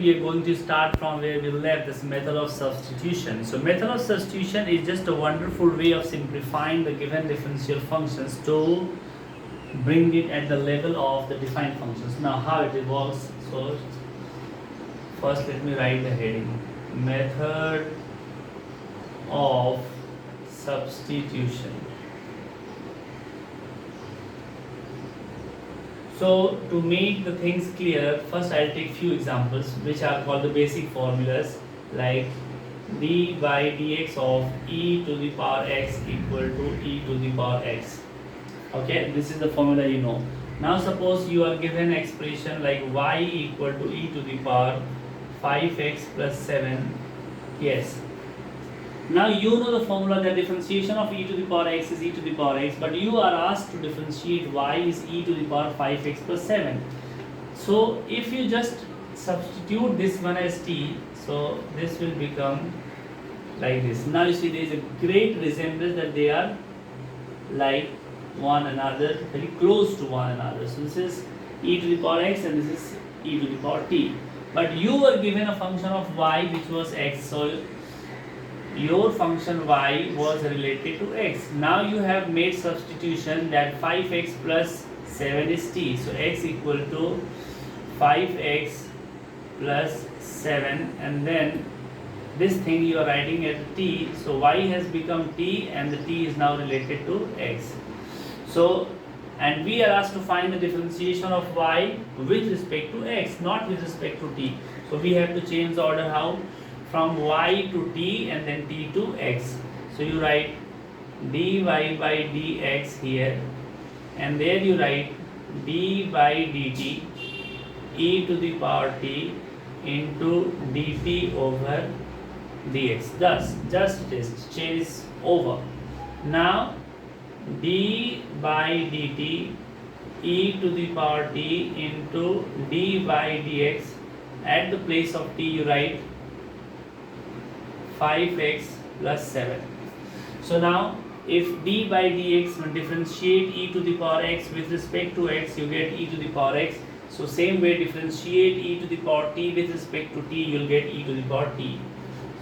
we are going to start from where we left, this method of substitution. So method of substitution is just a wonderful way of simplifying the given differential functions to bring it at the level of the defined functions. Now how it works? So first let me write the heading, method of substitution. So to make the things clear, first I'll take few examples which are called the basic formulas, like d by dx of e to the power x equal to e to the power x. Okay, this is the formula you know. Now suppose you are given expression like y equal to e to the power 5x plus 7. Yes. Now you know the formula that differentiation of e to the power x is e to the power x, but you are asked to differentiate y is e to the power 5x plus 7. So if you just substitute this one as t, so this will become like this. Now you see there is a great resemblance that they are like one another, very close to one another. So this is e to the power x and this is e to the power t. But you were given a function of y which was x, so your function y was related to x. Now you have made substitution that 5x plus 7 is t. So x equal to 5x plus 7, and then this thing you are writing at t. So y has become t and the t is now related to x. So, and we are asked to find the differentiation of y with respect to x, not with respect to t. So we have to change the order. How? From y to t and then t to x. So you write dy by dx here, and there you write d by dt e to the power t into dt over dx. Thus, just this change is over. Now d by dt e to the power t into d by dx. At the place of t you write 5x plus 7. So now if d by dx, when differentiate e to the power x with respect to x, you get e to the power x. So same way differentiate e to the power t with respect to t, you will get e to the power t.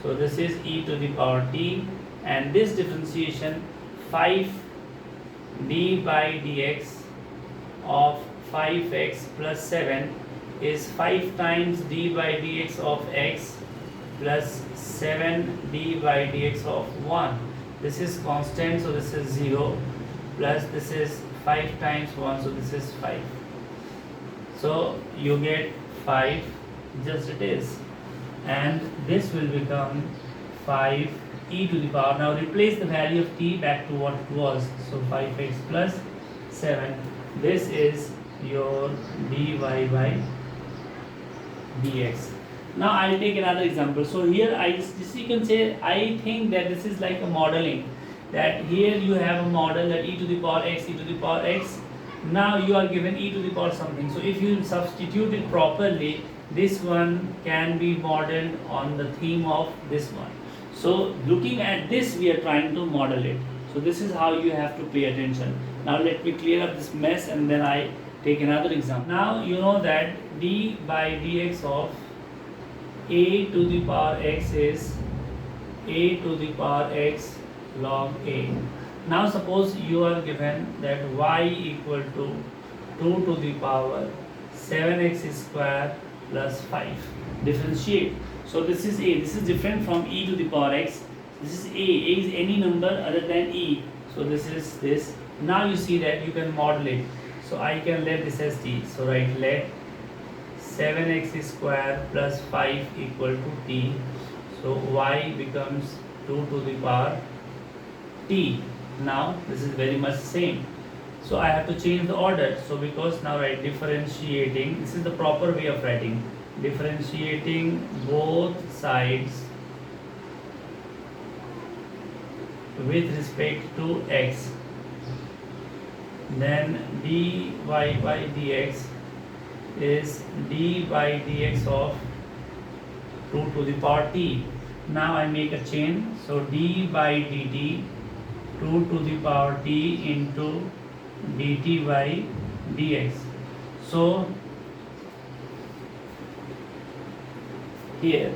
So this is e to the power t, and this differentiation 5 d by dx of 5x plus 7 is 5 times d by dx of x plus 7 d by dx of 1. This is constant, so this is 0, plus this is 5 times 1, so this is 5. So you get 5, just it is, and this will become 5 e to the power. Now replace the value of t back to what it was, so 5x plus 7. This is your dy by dx. Now I'll take another example. So here you can say, I think that this is like a modeling, that here you have a model that e to the power x, e to the power x. Now you are given e to the power something. So if you substitute it properly, this one can be modeled on the theme of this one. So looking at this, we are trying to model it. So this is how you have to pay attention. Now let me clear up this mess and then I take another example. Now you know that d by dx of a to the power x is a to the power x log a. Now suppose you are given that y equal to 2 to the power 7x square plus 5. Differentiate. So this is a. This is different from e to the power x. This is a. A is any number other than e. So this is this. Now you see that you can model it. So I can let this as t. So write let 7x square plus 5 equal to t. So y becomes 2 to the power t. Now this is very much same. So I have to change the order. So because now write differentiating, this is the proper way of writing. Differentiating both sides with respect to x, then dy by dx is d by dx of 2 to the power t. Now I make a chain. So d by dt 2 to the power t into dt by dx. So here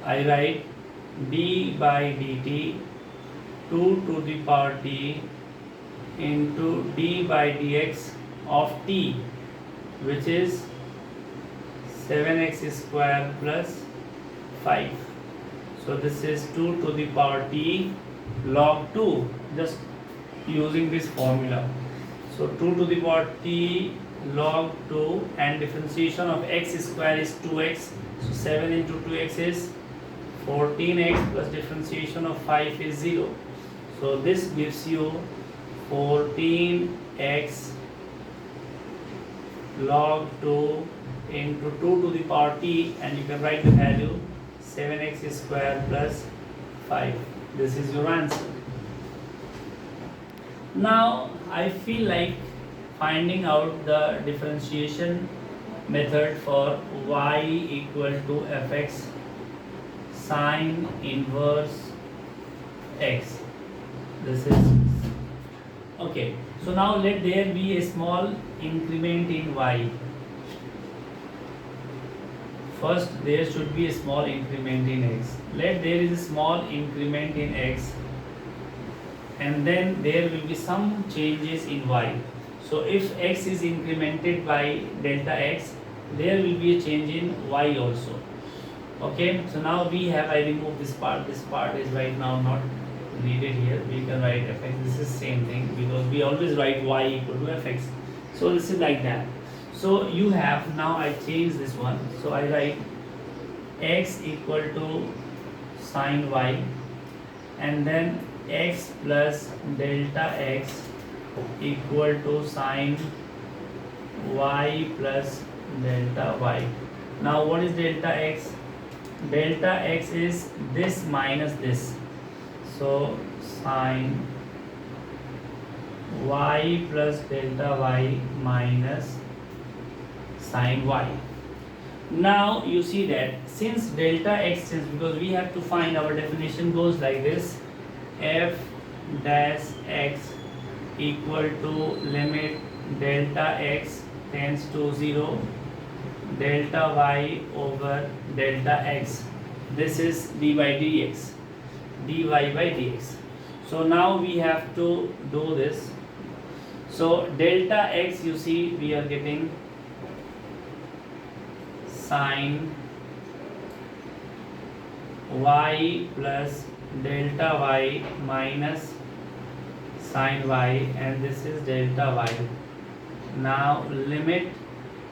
I write d by dt 2 to the power t into d by dx of t, which is 7x square plus 5. So this is 2 to the power t log 2, just using this formula. So 2 to the power t log 2, and differentiation of x square is 2x. So 7 into 2x is 14x, plus differentiation of 5 is 0. So this gives you 14x log 2 into 2 to the power t, and you can write the value 7x square plus 5. This is your answer. Now I feel like finding out the differentiation method for y equal to fx sine inverse x. This is okay. So now let there be a small increment in y. First there should be a small increment in x. Let there is a small increment in x, and then there will be some changes in y. So if x is incremented by delta x, there will be a change in y also. Okay, so now we have, I remove this part is right now not needed here. We can write fx, this is same thing, because we always write y equal to fx. So this is like that. So you have, now I change this one, so I write x equal to sine y, and then x plus delta x equal to sine y plus delta y. Now what is delta x? Delta x is this minus this, so sine y plus delta y minus sine y. Now you see that since delta x is, because we have to find, our definition goes like this: f dash x equal to limit delta x tends to 0 delta y over delta x. This is dy by dx, dy by dx. So now we have to do this. So delta x, you see, we are getting sine y plus delta y minus sine y, and this is delta y. Now limit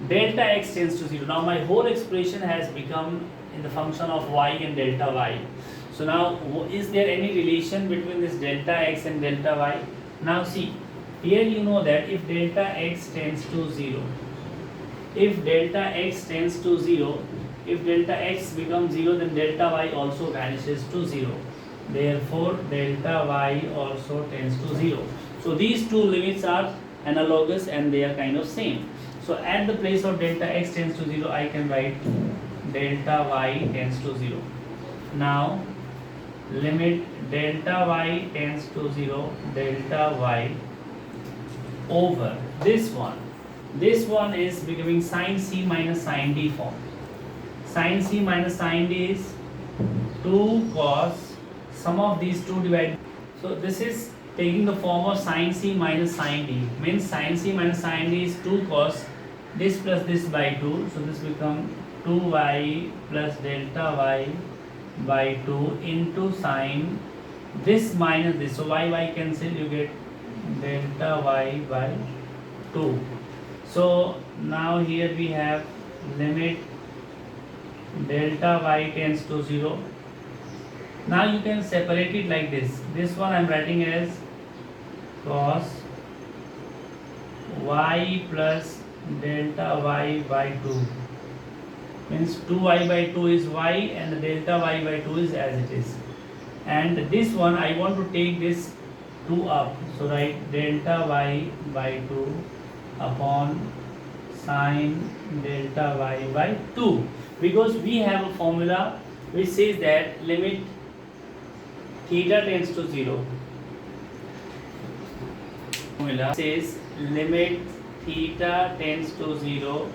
delta x tends to 0. Now my whole expression has become in the function of y and delta y. So now is there any relation between this delta x and delta y? Now see, here you know that if delta x tends to 0, if delta x tends to 0, if delta x becomes 0, then delta y also vanishes to 0. Therefore delta y also tends to 0. So these two limits are analogous and they are kind of same. So at the place of delta x tends to 0, I can write delta y tends to 0. Now limit delta y tends to 0 delta y over this one. This one is becoming sin c minus sin d form. Sin c minus sin d is 2 cos sum of these two divided. So this is taking the form of sin c minus sin d. Means sin c minus sin d is 2 cos this plus this by 2. So this becomes 2y plus delta y by 2 into sin this minus this. So y cancel, you get delta y by 2. So now here we have limit delta y tends to 0. Now you can separate it like this. This one I am writing as cos y plus delta y by 2. Means 2y by 2 is y and the delta y by 2 is as it is. And this one I want to take this 2 up. So write delta y by 2 upon sine delta y by 2. Because we have a formula which says that limit theta tends to 0. Formula says limit theta tends to 0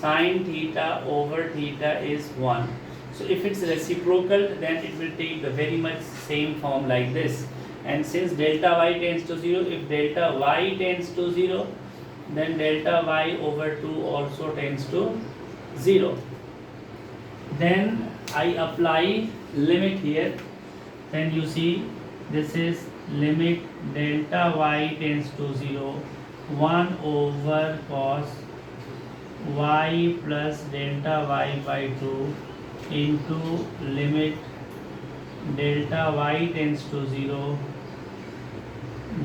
sine theta over theta is 1. So if it's reciprocal, then it will take the very much same form like this. And since delta y tends to 0, if delta y tends to 0, then delta y over 2 also tends to 0. Then I apply limit here. Then you see this is limit delta y tends to 0, 1 over cos y plus delta y by 2 into limit delta y tends to 0,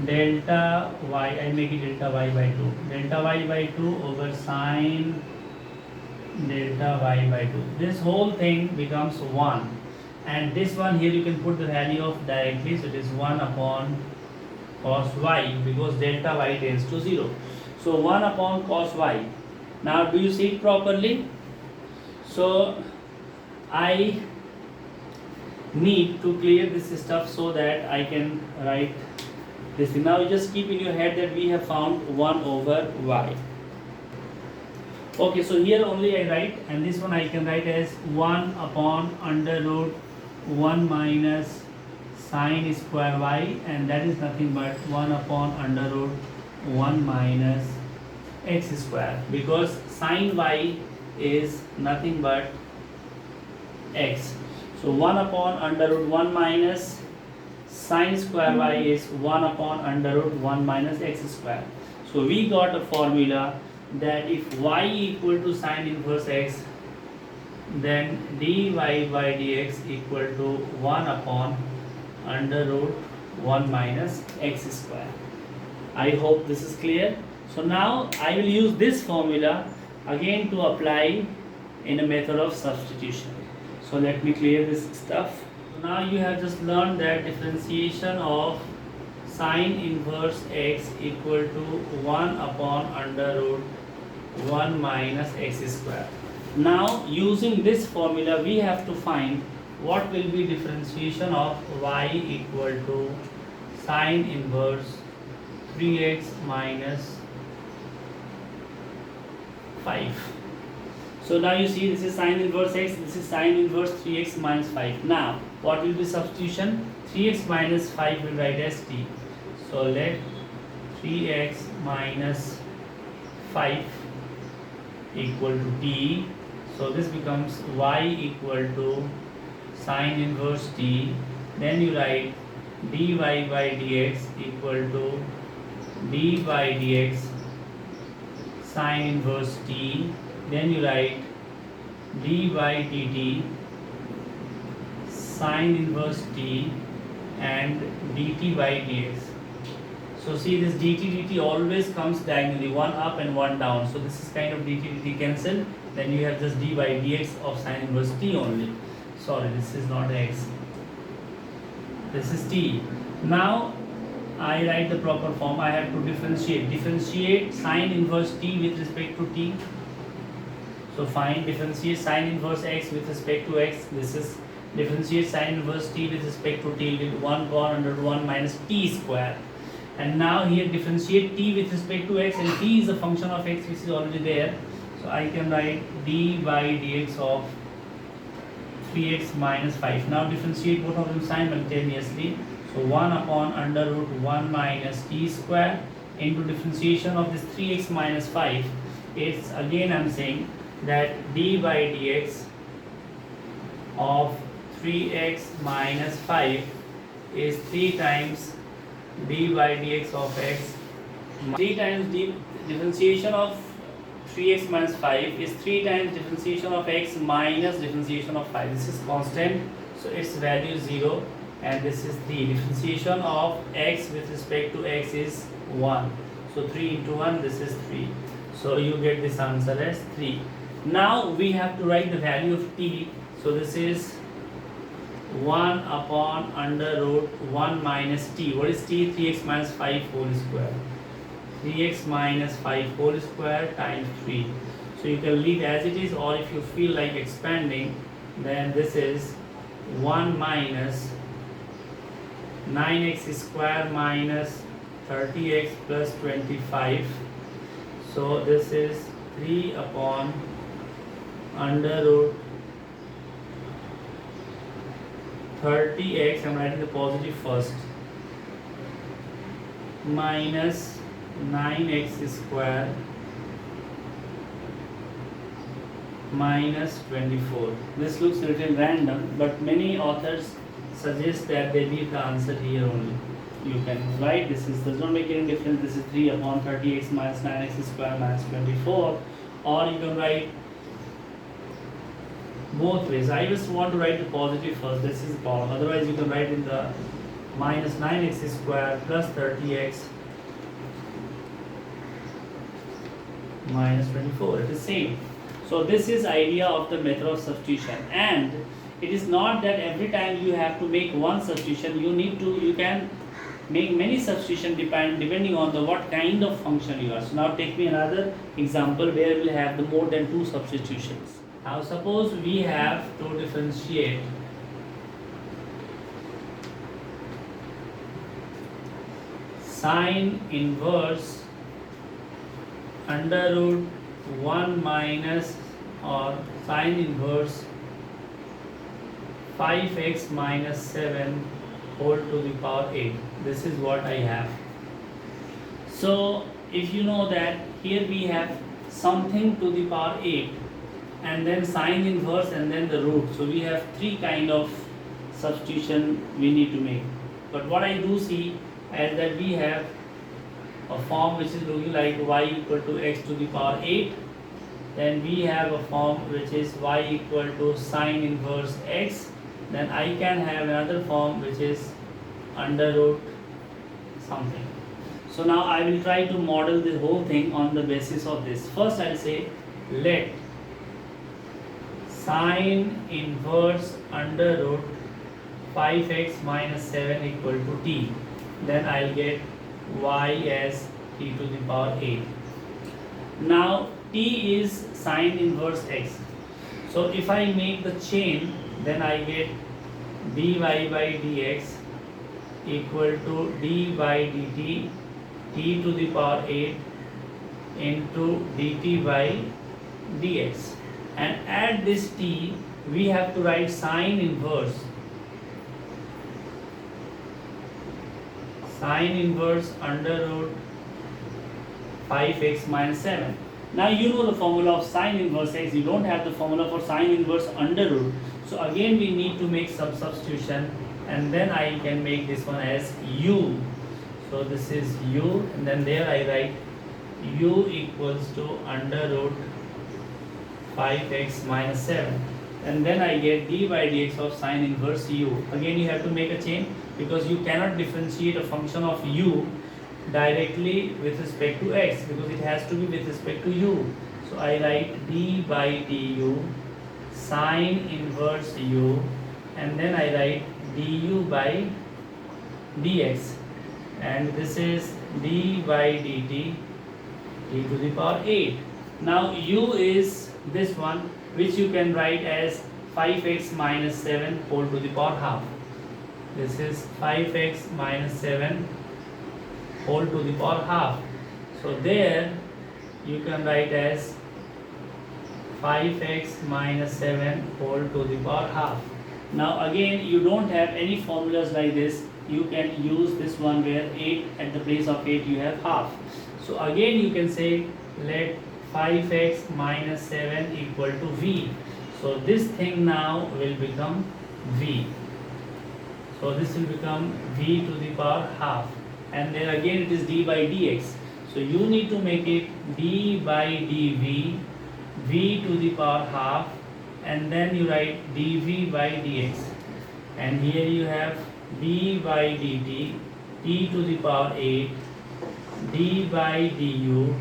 delta y, I make it delta y by 2, delta y by 2 over sine delta y by 2. This whole thing becomes 1, and this one here you can put the value of directly, so it is 1 upon cos y, because delta y tends to 0. So 1 upon cos y. Now do you see it properly? So I need to clear this stuff so that I can write this thing. Now you just keep in your head that we have found 1 over y. Okay, so here only I write, and this one I can write as 1 upon under root 1 minus sine square y, and that is nothing but 1 upon under root 1 minus x square, because sine y is nothing but x. So 1 upon under root 1 minus sine square y is 1 upon under root 1 minus x square. So we got a formula that if y equal to sine inverse x, then dy by dx equal to 1 upon under root 1 minus x square. I hope this is clear. So now I will use this formula again to apply in a method of substitution. So let me clear this stuff. Now you have just learned that differentiation of sine inverse x equal to 1 upon under root 1 minus x square. Now using this formula we have to find what will be differentiation of y equal to sine inverse 3x minus 5. So now you see this is sine inverse x, this is sine inverse 3x minus 5. Now what will be substitution? 3x minus 5 will write as t. So let 3x minus 5 equal to t. So this becomes y equal to sine inverse t. Then you write dy by dx equal to d by dx sine inverse t. Then you write d by dt sine inverse t and dt by dx. So see, this dt always comes diagonally, one up and one down. So this is kind of dt cancel. Then you have just d by dx of sine inverse t only. Sorry, this is not x. This is t. Now I write the proper form. I have to differentiate. Differentiate sine inverse t with respect to t. So find differentiate sine inverse x with respect to x. This is differentiate sine inverse t with respect to t with 1 upon under 1 minus t square. And now here differentiate t with respect to x, and t is a function of x which is already there. So I can write d by dx of 3x minus 5. Now differentiate both of them simultaneously. So 1 upon under root 1 minus t square into differentiation of this 3x minus 5. It's again I'm saying that d by dx of 3x minus 5 is 3 times d by dx of x. 3 times d differentiation of 3x minus 5 is 3 times differentiation of x minus differentiation of 5. This is constant, so its value is 0, and this is 3. Differentiation of x with respect to x is 1. So 3 into 1, this is 3. So you get this answer as 3. Now we have to write the value of t. So this is 1 upon under root 1 minus t. What is t? 3x minus 5 whole square. 3x minus 5 whole square times 3. So you can leave as it is, or if you feel like expanding, then this is 1 minus 9x square minus 30x plus 25. So this is 3 upon under root 30x, I'm writing the positive first, minus 9x square minus 24. This looks a little random, but many authors suggest that they leave the answer here only. You can write this does not make any difference. This is 3 upon 30x minus 9x square minus 24, or you can write both ways. I just want to write the positive first. This is bottom. Otherwise, you can write in the minus 9x square plus 30x minus 24. It is same. So this is idea of the method of substitution, and it is not that every time you have to make one substitution. You can make many substitution depending on the what kind of function you are. So now take me another example where we'll have the more than two substitutions. Now suppose we have to differentiate sine inverse under root 1 minus or sine inverse 5x minus 7 whole to the power 8. This is what I have. So if you know that here we have something to the power 8 and then sine inverse and then the root. So we have three kind of substitution we need to make. But what I do see is that we have a form which is looking like y equal to x to the power 8. Then we have a form which is y equal to sine inverse x. Then I can have another form which is under root something. So now I will try to model the whole thing on the basis of this. First I'll say let sine inverse under root 5x minus 7 equal to t. Then I'll get y as t to the power 8. Now t is sine inverse x. So if I make the chain, then I get dy by dx equal to d by dt t to the power 8 into dt by dx. And at this t, we have to write sine inverse under root 5x minus 7. Now you know the formula of sine inverse x. You don't have the formula for sine inverse under root. So again we need to make some substitution, and then I can make this one as u. So this is u, and then there I write u equals to under root 5x minus 7, and then I get d by dx of sine inverse u. Again you have to make a chain because you cannot differentiate a function of u directly with respect to x, because it has to be with respect to u. So I write d by du sine inverse u, and then I write du by dx, and this is d by dt e to the power 8. Now u is this one, which you can write as 5x minus 7 whole to the power half. This is 5x minus 7 whole to the power half. So there you can write as 5x minus 7 whole to the power half. Now again you don't have any formulas like this. You can use this one where 8 at the place of 8 you have half. So again you can say let 5x minus 7 equal to v. So this thing now will become v. So this will become v to the power half, and then again it is d by dx. So you need to make it d by dv v to the power half, and then you write dv by dx, and here you have d by dt t to the power 8 d by du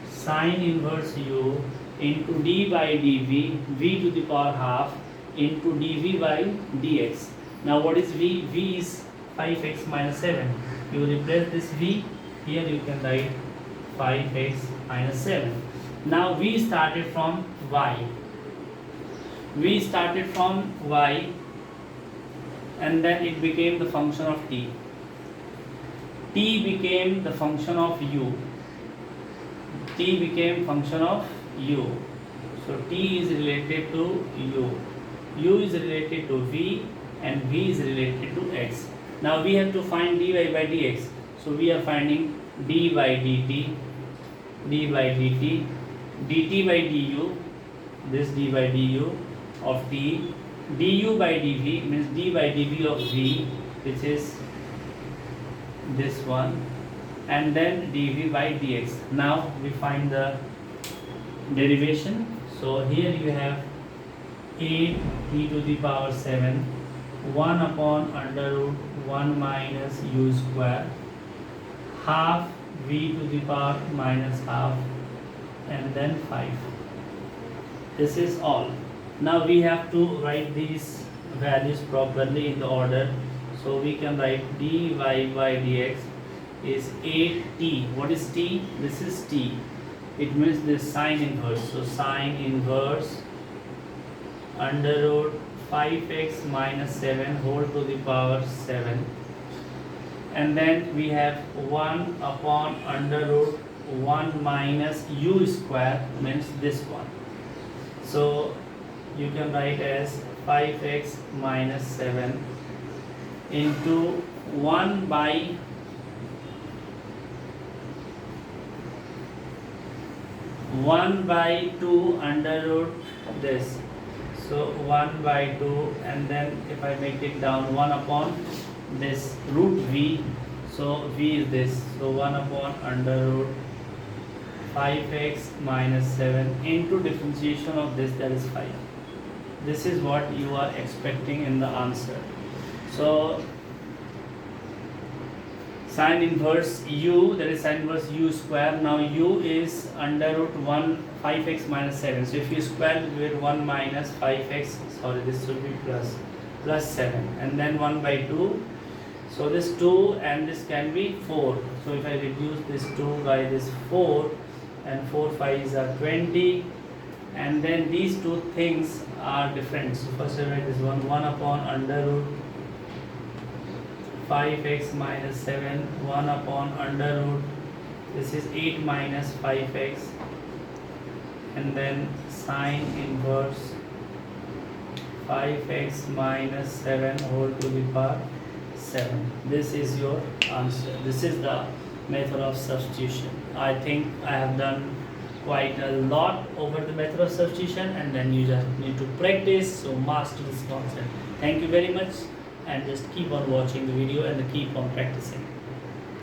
sine inverse u into d by dv v to the power half into dv by dx. Now what is v? V is 5x minus 7. You replace this v, here you can write 5x minus 7. Now we started from y. We started from y, and then it became the function of t. T became the function of u. T became function of u. So t is related to u is related to v, and v is related to x. Now we have to find dy by dx. So we are finding d by dt, dt by du, this d by du of t, du by dv means d by dv of v, which is this one, and then dv by dx. Now we find the derivation. So here you have 8 e to the power 7, 1 upon under root 1 minus u square, half v to the power minus half, and then 5. This is all. Now we have to write these values properly in the order. So we can write dy by dx is 8t. What is t? This is t. It means this sine inverse. So sine inverse under root 5x minus 7 whole to the power 7. And then we have 1 upon under root 1 minus u square, means this one. So you can write as 5x minus 7 into 1 by 2 under root this. So 1 by 2, and then if I make it down 1 upon this root v. So v is this. So 1 upon under root 5x minus 7 into differentiation of this, that is 5. This is what you are expecting in the answer. So sine inverse u, that is sine inverse u square. Now u is under root 1 5x minus 7. So if you square with 1 minus 5x, sorry, this should be plus 7, and then 1 by 2. So this 2 and this can be 4. So if I reduce this 2 by this 4, and 4 5s are 20, and then these two things are different. So first I write this 1 upon under root 5x minus 7, 1 upon under root, this is 8 minus 5x, and then sine inverse 5x minus 7 whole to the power 7. This is your answer. This is the method of substitution. I think I have done quite a lot over the method of substitution, and then you just need to practice, so master this concept. Thank you very much, and just keep on watching the video and keep on practicing.